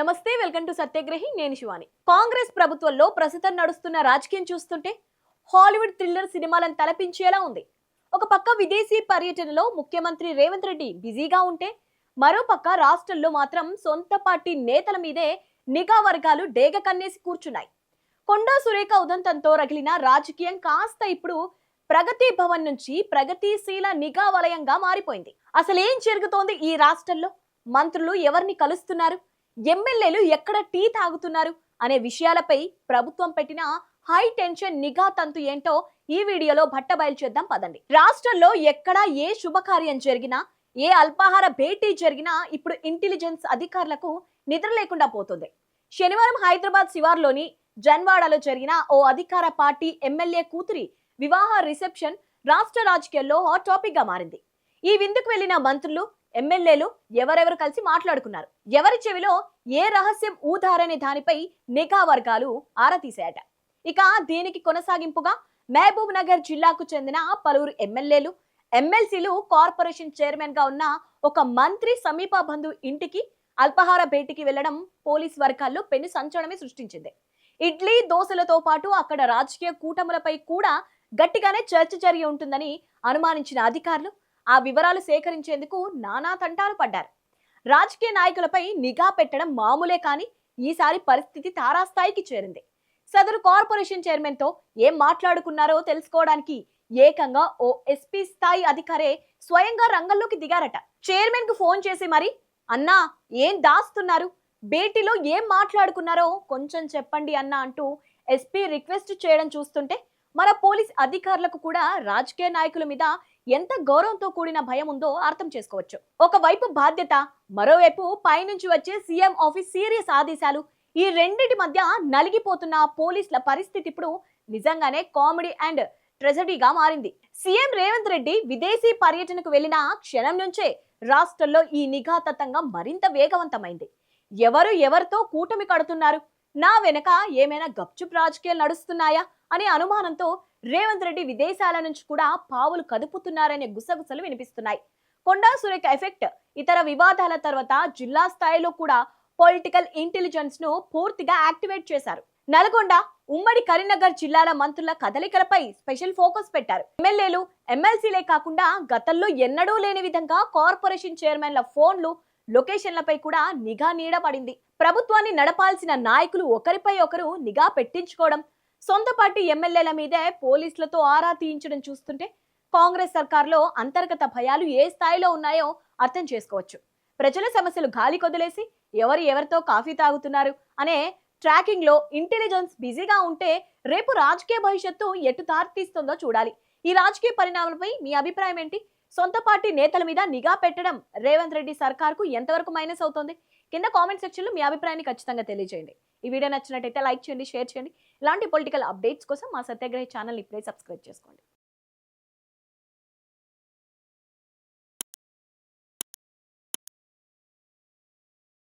నమస్తే, welcome to సత్యగ్రహి. నేను శివాని. కాంగ్రెస్ ప్రభుత్వంలో ప్రస్తుతం నడుస్తున్న రాజకీయం చూస్తుంటే హాలీవుడ్ థ్రిల్లర్ సినిమాలను తలపించేలా ఉంది. ఒక పక్క విదేశీ పర్యటనలో ముఖ్యమంత్రి రేవంత్ రెడ్డి బిజీగా ఉంటే, మరోపక్క రాష్ట్రంలో మాత్రం సొంత పార్టీ నేతల మీదే నిఘా వర్గాలు డేగ కన్నేసి కూర్చున్నాయి. కొండా సురేఖ ఉదంతంతో రగిలిన రాజకీయం కాస్త ఇప్పుడు ప్రగతి భవన్ నుంచి ప్రగతిశీల నిఘా వలయంగా మారిపోయింది. అసలేం జరుగుతోంది ఈ రాష్ట్రంలో? మంత్రులు ఎవరిని కలుస్తున్నారు, ఎమ్మెల్యేలు ఎక్కడ టీ తాగుతున్నారు అనే విషయాలపై ప్రభుత్వం పెట్టిన హై టెన్షన్ నిఘా తంతు ఏంటో ఈ వీడియోలో బట్టబయలు చేద్దాం పదండి. రాష్ట్రంలో ఎక్కడ ఏ శుభకార్యం జరిగినా, ఏ అల్పాహార భేటీ జరిగినా ఇప్పుడు ఇంటెలిజెన్స్ అధికారులకు నిద్ర లేకుండా పోతుంది. శనివారం హైదరాబాద్ శివార్లోని జన్వాడలో జరిగిన ఓ అధికార పార్టీ ఎమ్మెల్యే కూతురి వివాహ రిసెప్షన్ రాష్ట్ర రాజకీయాల్లో హాట్ టాపిక్ గా మారింది. ఈ విందుకు వెళ్లిన మంత్రులు, ఎమ్మెల్యేలు ఎవరెవరు కలిసి మాట్లాడుకున్నారు, ఎవరి చెవిలో ఏ రహస్యం ఊదారనే దానిపై నిఘా వర్గాలు ఆరా తీశాయట. ఇక దీనికి కొనసాగింపుగా మహబూబ్ నగర్ జిల్లాకు చెందిన పలువురు ఎమ్మెల్యేలు, ఎమ్మెల్సీలు, కార్పొరేషన్ చైర్మన్ గా ఉన్న ఒక మంత్రి సమీప బంధువు ఇంటికి అల్పాహార భేటీకి వెళ్లడం పోలీస్ వర్గాల్లో పెను సంచలనమే సృష్టించింది. ఇడ్లీ దోశలతో పాటు అక్కడ రాజకీయ కూటములపై కూడా గట్టిగానే చర్చ జరిగి ఉంటుందని అనుమానించిన అధికారులు ఆ వివరాలు సేకరించేందుకు నానా తంటాలు పడ్డారు. రాజకీయ నాయకులపై నిఘా పెట్టడం మామూలే, కానీ ఈసారి పరిస్థితి తారాస్థాయికి చేరింది. సదరు కార్పొరేషన్ చైర్మన్ తో ఏం మాట్లాడుకున్నారో తెలుసుకోవడానికి ఏకంగా ఓ ఎస్పీ స్థాయి అధికారే స్వయంగా రంగంలోకి దిగారట. చైర్మన్ కు ఫోన్ చేసి మరి, అన్నా ఏం దాస్తున్నారు, భేటీలో ఏం మాట్లాడుకున్నారో కొంచెం చెప్పండి అన్నా అంటూ ఎస్పీ రిక్వెస్ట్ చేయడం చూస్తుంటే మన పోలీస్ అధికారులకు కూడా రాజకీయ నాయకుల మీద ఎంత గౌరవంతో కూడిన భయం ఉందో అర్థం చేసుకోవచ్చు. ఒకవైపు బాధ్యత, మరోవైపు పైనుంచి వచ్చే సీఎం ఆఫీస్ సీరియస్ ఆదేశాలు, ఈ రెండింటి మధ్య నలిగిపోతున్న పోలీసుల పరిస్థితి ఇప్పుడు నిజంగానే కామెడీ అండ్ ట్రెజడీగా మారింది. సీఎం రేవంత్ రెడ్డి విదేశీ పర్యటనకు వెళ్లిన క్షణం నుంచే రాష్ట్రంలో ఈ నిఘా తతంగం మరింత వేగవంతమైంది. ఎవరితో కూటమి కడుతున్నారు, నా వెనక ఏమైనా గప్చుప్ రాజకీయాలు నడుస్తున్నాయా అనే అనుమానంతో రేవంత్ రెడ్డి విదేశాల నుంచి కూడా పావులు కదుపుతున్నారనే గుసగుసలు వినిపిస్తున్నాయి. కొండా సురేఖ ఎఫెక్ట్, ఇతర వివాదాల తర్వాత జిల్లా స్థాయిలో కూడా పొలిటికల్ ఇంటెలిజెన్స్ ను పూర్తిగా యాక్టివేట్ చేశారు. నల్గొండ, ఉమ్మడి కరీంనగర్ జిల్లాల మంత్రుల కదలికలపై స్పెషల్ ఫోకస్ పెట్టారు. ఎమ్మెల్యేలు, ఎమ్మెల్సీలే కాకుండా గతంలో ఎన్నడూ లేని విధంగా కార్పొరేషన్ చైర్మన్ల ఫోన్లు, లొకేషన్లపై కూడా నిఘా నీడ పడింది. ప్రభుత్వాన్ని నడపాల్సిన నాయకులు ఒకరిపై ఒకరు నిఘా పెట్టించుకోవడం, సొంత పార్టీ ఎమ్మెల్యేల మీదే పోలీసులతో ఆరా తీయించడం చూస్తుంటే కాంగ్రెస్ సర్కార్లో అంతర్గత భయాలు ఏ స్థాయిలో ఉన్నాయో అర్థం చేసుకోవచ్చు. ప్రజల సమస్యలు గాలి కొదిలేసి ఎవరితో కాఫీ తాగుతున్నారు అనే ట్రాకింగ్ లో ఇంటెలిజెన్స్ బిజీగా ఉంటే రేపు రాజకీయ భవిష్యత్తు ఎటు దారితీస్తుందో చూడాలి. ఈ రాజకీయ పరిణామాలపై మీ అభిప్రాయం ఏంటి? సొంత పార్టీ నేతల మీద నిఘా పెట్టడం రేవంత్ రెడ్డి సర్కార్కు ఎంతవరకు మైనస్ అవుతుంది? కింద కామెంట్ సెక్షన్ లో మీ అభిప్రాయాన్ని ఖచ్చితంగా తెలియజేయండి. ఈ వీడియో నచ్చినట్టయితే లైక్ చేయండి, షేర్ చేయండి. ఇలాంటి పొలిటికల్ అప్డేట్స్ కోసం మా సత్యాగ్రహి ఛానల్ ఇప్పుడే సబ్స్క్రైబ్ చేసుకోండి.